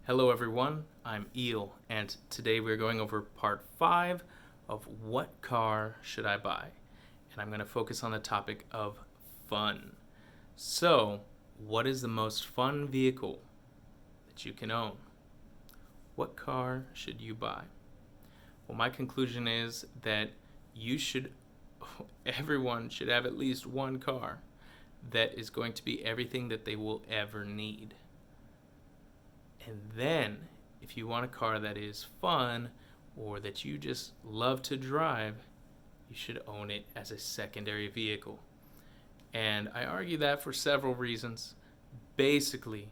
Hello everyone, I'm Eel, and today we're going over part 5 of what car should I buy? And I'm going to focus on the topic of fun. So, what is the most fun vehicle that you can own? What car should you buy? Well, my conclusion is that everyone should have at least one car that is going to be everything that they will ever need. And then, if you want a car that is fun or that you just love to drive, you should own it as a secondary vehicle. And I argue that for several reasons. Basically,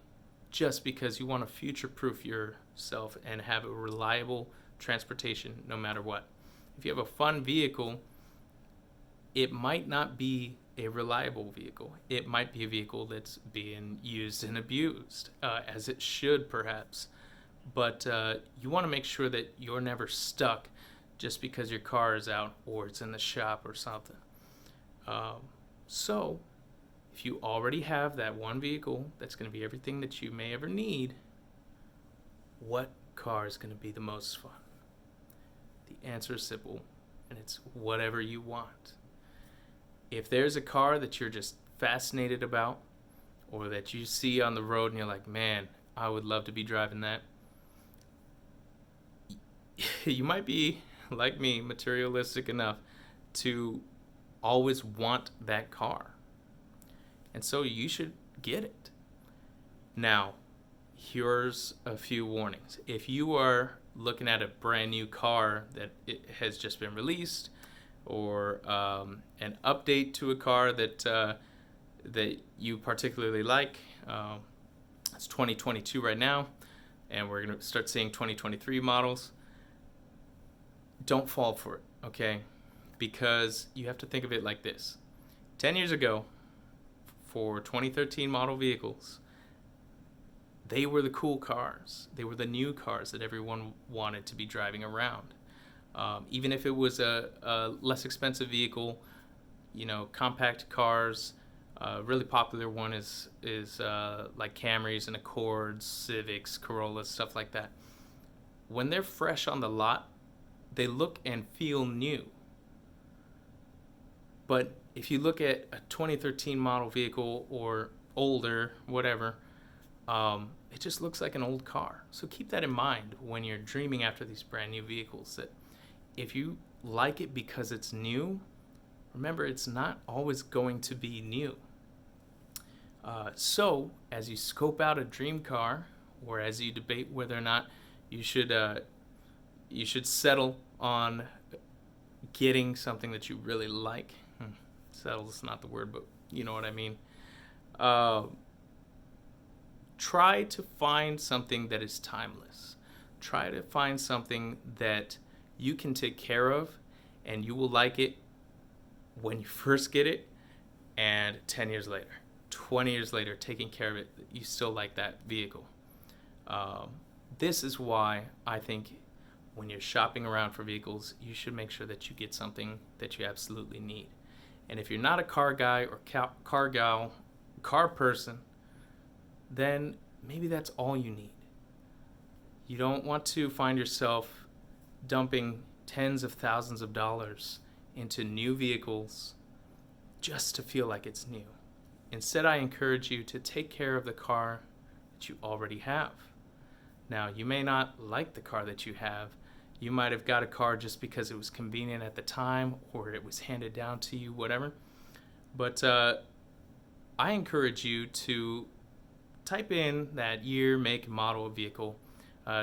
just because you want to future-proof yourself and have a reliable transportation no matter what. If you have a fun vehicle, it might not be a reliable vehicle. It might be a vehicle that's being used and abused, as it should perhaps. But you want to make sure that you're never stuck just because your car is out or it's in the shop or something. So, if you already have that one vehicle that's going to be everything that you may ever need, what car is going to be the most fun? The answer is simple, and it's whatever you want. If there's a car that you're just fascinated about or that you see on the road and you're like, man, I would love to be driving that, you might be, like me, materialistic enough to always want that car. And so you should get it. Now, here's a few warnings. If you are looking at a brand new car that it has just been released, or an update to a car that you particularly like. It's 2022 right now, and we're going to start seeing 2023 models. Don't fall for it, okay? Because you have to think of it like this. 10 years ago, for 2013 model vehicles, they were the cool cars. They were the new cars that everyone wanted to be driving around. Even if it was a less expensive vehicle, compact cars. Really popular one is like Camrys and Accords, Civics, Corollas, stuff like that. When they're fresh on the lot, they look and feel new. But if you look at a 2013 model vehicle or older, whatever, it just looks like an old car. So keep that in mind when you're dreaming after these brand new vehicles, that if you like it because it's new, remember it's not always going to be new. So as you scope out a dream car, or as you debate whether or not you should settle on getting something that you really like. Settle is not the word, but you know what I mean. Try to find something that is timeless. Try to find something that you can take care of, and you will like it when you first get it, and 10 years later, 20 years later, taking care of it, you still like that vehicle. This is why I think when you're shopping around for vehicles, you should make sure that you get something that you absolutely need. And if you're not a car guy or car gal, car person, then maybe that's all you need. You don't want to find yourself dumping tens of thousands of dollars into new vehicles just to feel like it's new. Instead, I encourage you to take care of the car that you already have. Now, you may not like the car that you have. You might have got a car just because it was convenient at the time, or it was handed down to you, whatever. But I encourage you to type in that year, make, and model of vehicle.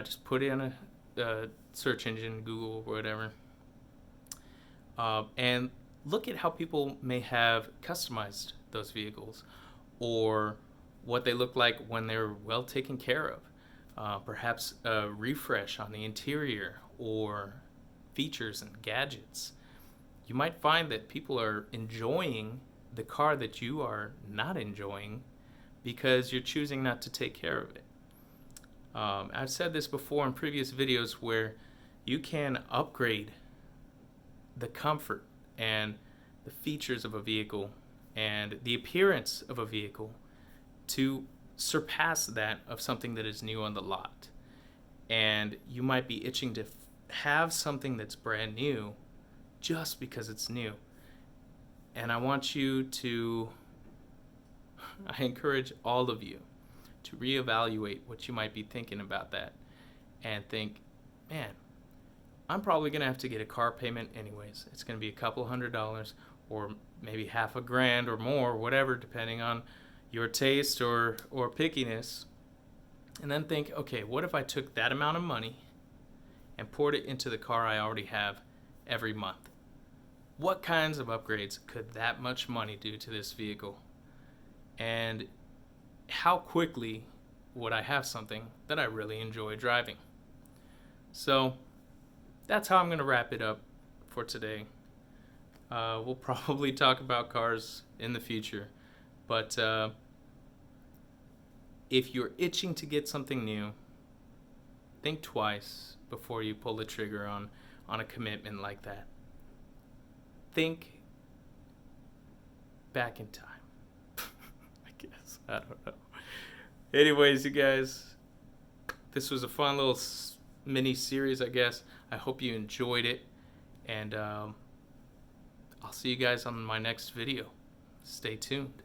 Just put in a search engine, Google, whatever, and look at how people may have customized those vehicles, or what they look like when they're well taken care of. Perhaps a refresh on the interior or features and gadgets. You might find that people are enjoying the car that you are not enjoying because you're choosing not to take care of it. I've said this before in previous videos where you can upgrade the comfort and the features of a vehicle and the appearance of a vehicle to surpass that of something that is new on the lot. and you might be itching to have something that's brand new just because it's new. And I want you to, I encourage all of you to reevaluate what you might be thinking about that and think, man, I'm probably going to have to get a car payment anyways. It's going to be a couple $100 or maybe half a grand or more, whatever, depending on your taste or pickiness. And then think, okay, what if I took that amount of money and poured it into the car I already have every month? What kinds of upgrades could that much money do to this vehicle? And how quickly would I have something that I really enjoy driving? So that's how I'm going to wrap it up for today. We'll probably talk about cars in the future, but if you're itching to get something new, think twice before you pull the trigger on a commitment like that. Think back in time. I guess. I don't know. Anyways, you guys, this was a fun little mini series, I guess. I hope you enjoyed it. And I'll see you guys on my next video. Stay tuned.